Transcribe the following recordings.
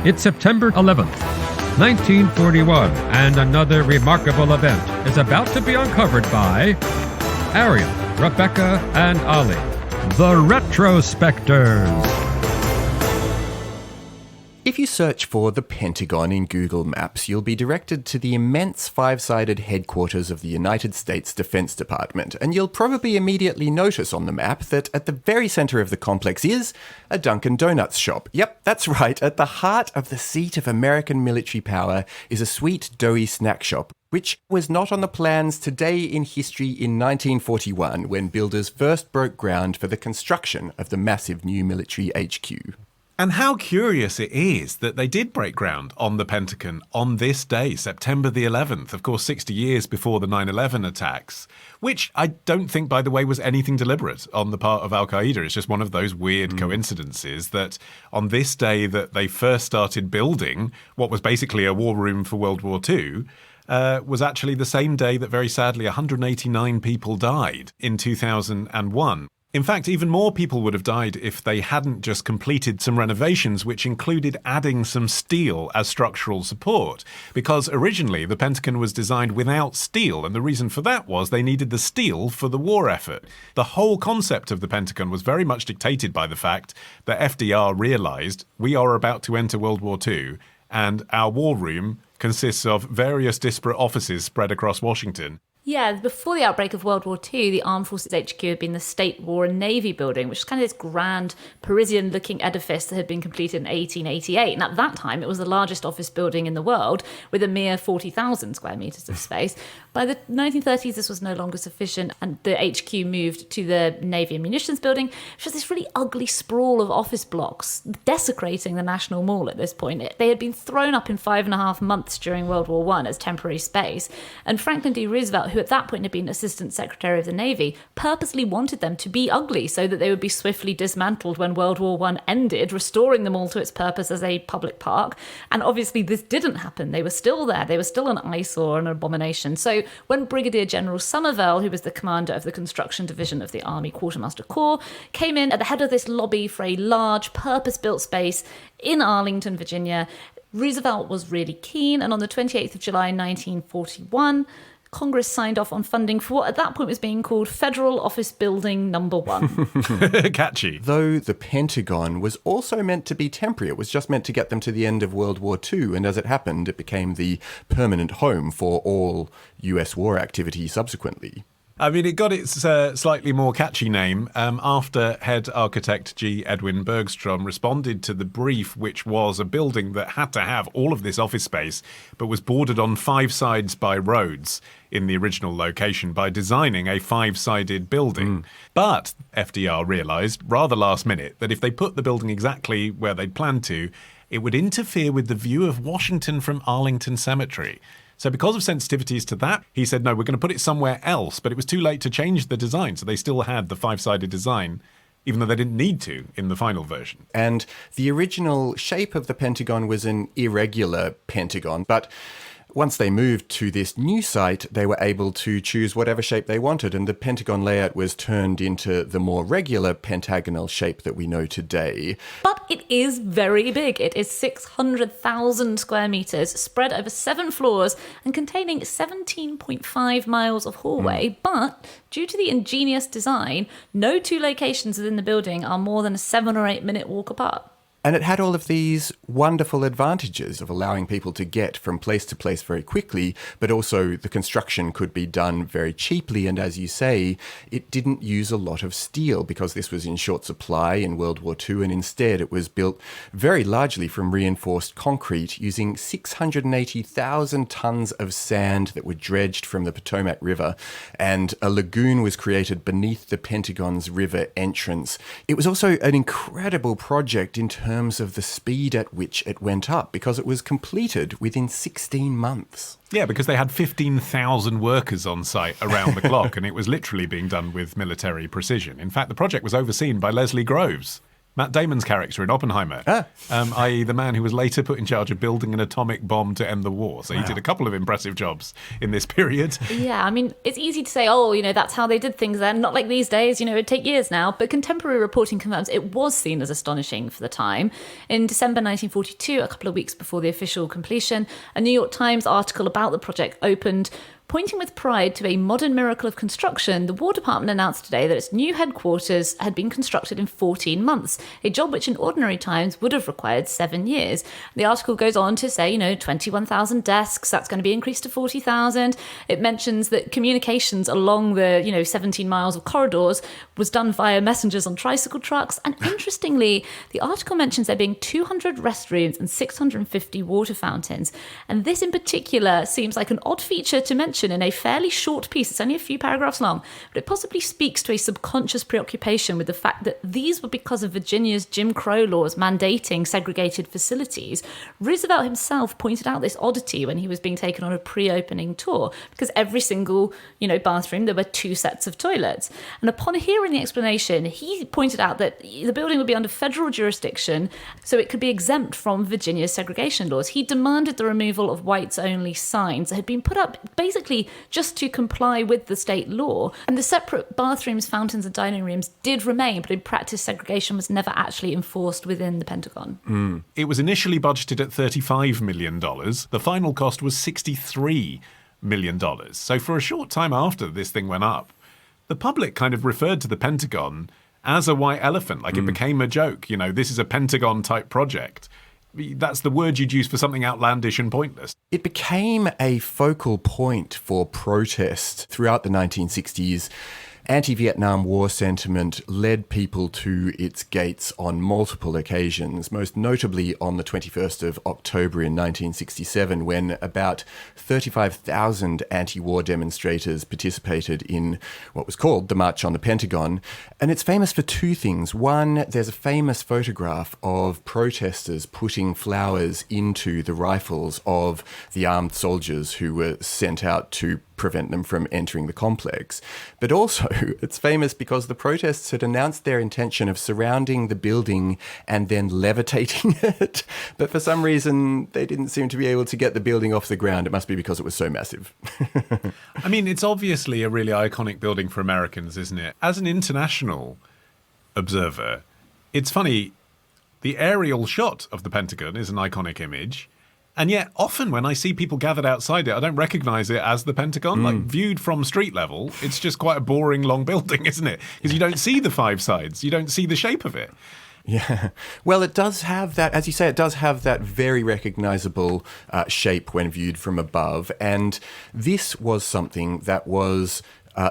It's September 11th, 1941, and another remarkable event is about to be uncovered by Arion, Rebecca, and Olly, the Retrospectors. If you search for the Pentagon in Google Maps, you'll be directed to the immense five-sided headquarters of the United States Defense Department, and you'll probably immediately notice on the map that at the very center of the complex is a Dunkin' Donuts shop. Yep, that's right. At the heart of the seat of American military power is a sweet, doughy snack shop, which was not on the plans today in history in 1941 when builders first broke ground for the construction of the massive new military HQ. And how curious it is that they did break ground on the Pentagon on this day, September the 11th, of course 60 years before the 9/11 attacks, which I don't think, by the way, was anything deliberate on the part of al-Qaeda. It's just one of those weird coincidences that on this day that they first started building what was basically a war room for World War II, was actually the same day that very sadly 189 people died in 2001. In fact, even more people would have died if they hadn't just completed some renovations, which included adding some steel as structural support. Because originally the Pentagon was designed without steel, and the reason for that was they needed the steel for the war effort. The whole concept of the Pentagon was very much dictated by the fact that FDR realized we are about to enter World War II, and our war room consists of various disparate offices spread across Washington. Yeah, before the outbreak of World War II, the Armed Forces HQ had been the State War and Navy building, which is kind of this grand Parisian-looking edifice that had been completed in 1888. And at that time, it was the largest office building in the world, with a mere 40,000 square metres of space. By the 1930s, this was no longer sufficient, and the HQ moved to the Navy and Munitions building, which was this really ugly sprawl of office blocks, desecrating the National Mall at this point. They had been thrown up in 5.5 months during World War I as temporary space, and Franklin D. Roosevelt, who at that point had been Assistant Secretary of the Navy, purposely wanted them to be ugly so that they would be swiftly dismantled when World War I ended, restoring them all to its purpose as a public park. And obviously this didn't happen. They were still there. They were still an eyesore and an abomination. So when Brigadier General Somervell, who was the commander of the construction division of the Army Quartermaster Corps, came in at the head of this lobby for a large purpose-built space in Arlington, Virginia, Roosevelt was really keen, and on the 28th of July 1941, Congress signed off on funding for what at that point was being called Federal Office Building Number 1. Catchy. Though the Pentagon was also meant to be temporary. It was just meant to get them to the end of World War II, and as it happened, it became the permanent home for all US war activity subsequently. I mean, it got its slightly more catchy name after head architect G. Edwin Bergstrom responded to the brief, which was a building that had to have all of this office space, but was bordered on 5 sides by roads in the original location by designing a 5-sided building. But FDR realized, rather last minute, that if they put the building exactly where they'd planned to, it would interfere with the view of Washington from Arlington Cemetery. So because of sensitivities to that, he said, no, we're going to put it somewhere else. But it was too late to change the design. So they still had the 5-sided design, even though they didn't need to in the final version. And the original shape of the Pentagon was an irregular pentagon. But once they moved to this new site, they were able to choose whatever shape they wanted. And the Pentagon layout was turned into the more regular pentagonal shape that we know today. But it is very big. It is 600,000 square metres, spread over 7 floors and containing 17.5 miles of hallway. But due to the ingenious design, no 2 locations within the building are more than a 7 or 8 minute walk apart. And it had all of these wonderful advantages of allowing people to get from place to place very quickly, but also the construction could be done very cheaply. And as you say, it didn't use a lot of steel because this was in short supply in World War II. And instead, it was built very largely from reinforced concrete using 680,000 tons of sand that were dredged from the Potomac River. And a lagoon was created beneath the Pentagon's river entrance. It was also an incredible project in terms of the speed at which it went up, because it was completed within 16 months. Yeah, because they had 15,000 workers on site around the clock, and it was literally being done with military precision. In fact, the project was overseen by Leslie Groves. Matt Damon's character in Oppenheimer, i.e. the man who was later put in charge of building an atomic bomb to end the war. So he did a couple of impressive jobs in this period. Yeah, I mean, it's easy to say, oh, that's how they did things then. Not like these days, it'd take years now. But contemporary reporting confirms it was seen as astonishing for the time. In December 1942, a couple of weeks before the official completion, a New York Times article about the project opened. Pointing with pride to a modern miracle of construction, the War Department announced today that its new headquarters had been constructed in 14 months, a job which in ordinary times would have required 7 years. The article goes on to say, 21,000 desks, that's going to be increased to 40,000. It mentions that communications along the, 17 miles of corridors was done via messengers on tricycle trucks. And interestingly, the article mentions there being 200 restrooms and 650 water fountains. And this in particular seems like an odd feature to mention in a fairly short piece. It's only a few paragraphs long, but it possibly speaks to a subconscious preoccupation with the fact that these were because of Virginia's Jim Crow laws mandating segregated facilities. Roosevelt himself pointed out this oddity when he was being taken on a pre-opening tour, because every single, bathroom, there were 2 sets of toilets. And upon hearing the explanation, he pointed out that the building would be under federal jurisdiction, so it could be exempt from Virginia's segregation laws. He demanded the removal of whites-only signs that had been put up basically just to comply with the state law. And the separate bathrooms, fountains and dining rooms did remain, but in practice segregation was never actually enforced within the Pentagon. It was initially budgeted at $35 million. The final cost was $63 million. So for a short time after this thing went up, the public kind of referred to the Pentagon as a white elephant, like it became a joke. This is a Pentagon-type project. That's the word you'd use for something outlandish and pointless. It became a focal point for protest throughout the 1960s. Anti-Vietnam War sentiment led people to its gates on multiple occasions, most notably on the 21st of October in 1967, when about 35,000 anti-war demonstrators participated in what was called the March on the Pentagon. And it's famous for 2 things. One, there's a famous photograph of protesters putting flowers into the rifles of the armed soldiers who were sent out to prevent them from entering the complex. But also, it's famous because the protests had announced their intention of surrounding the building and then levitating it. But for some reason, they didn't seem to be able to get the building off the ground. It must be because it was so massive. I mean, it's obviously a really iconic building for Americans, isn't it? As an international observer, it's funny, the aerial shot of the Pentagon is an iconic image. And yet, often when I see people gathered outside it, I don't recognize it as the Pentagon. Like, viewed from street level, it's just quite a boring, long building, isn't it? Because you don't see the 5 sides. You don't see the shape of it. Yeah. Well, it does have that, as you say, it does have that very recognizable shape when viewed from above. And this was something that was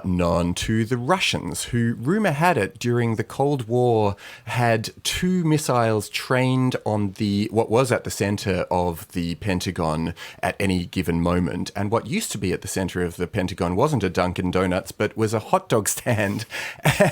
known to the Russians, who, rumor had it, during the Cold War had 2 missiles trained on what was at the center of the Pentagon at any given moment. And what used to be at the center of the Pentagon wasn't a Dunkin' Donuts, but was a hot dog stand.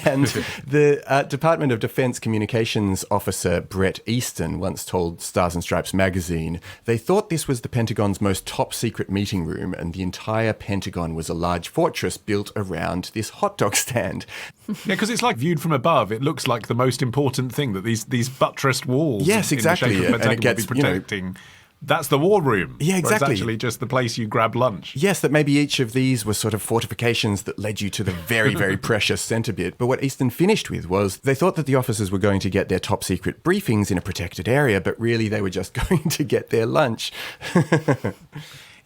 And the Department of Defense communications officer Brett Easton once told Stars and Stripes magazine they thought this was the Pentagon's most top secret meeting room, and the entire Pentagon was a large fortress built around this hot dog stand. Yeah, because it's like viewed from above, it looks like the most important thing that these buttressed walls yes, exactly. in the shape of Pentagon will be protecting. That's the war room. Yeah, exactly. It's actually just the place you grab lunch. Yes, that maybe each of these was sort of fortifications that led you to the very, very precious centre bit. But what Easton finished with was they thought that the officers were going to get their top secret briefings in a protected area, but really they were just going to get their lunch.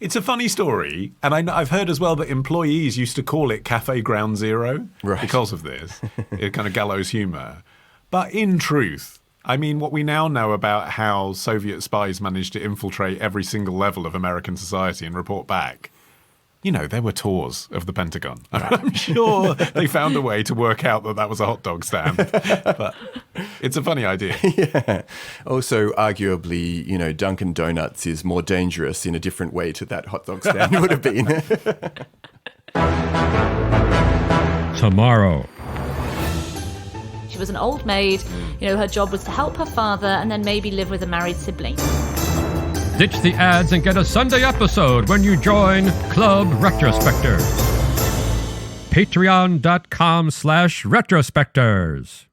It's a funny story, and I've heard as well that employees used to call it Cafe Ground Zero because of this. It kind of gallows humour. But in truth, I mean, what we now know about how Soviet spies managed to infiltrate every single level of American society and report back, there were tours of the Pentagon. I'm sure they found a way to work out that was a hot dog stand. But it's a funny idea. Yeah. Also, arguably, Dunkin' Donuts is more dangerous in a different way to that hot dog stand would have been. Tomorrow. She was an old maid. Her job was to help her father and then maybe live with a married sibling. Ditch the ads and get a Sunday episode when you join Club Retrospectors. Patreon.com/Retrospectors.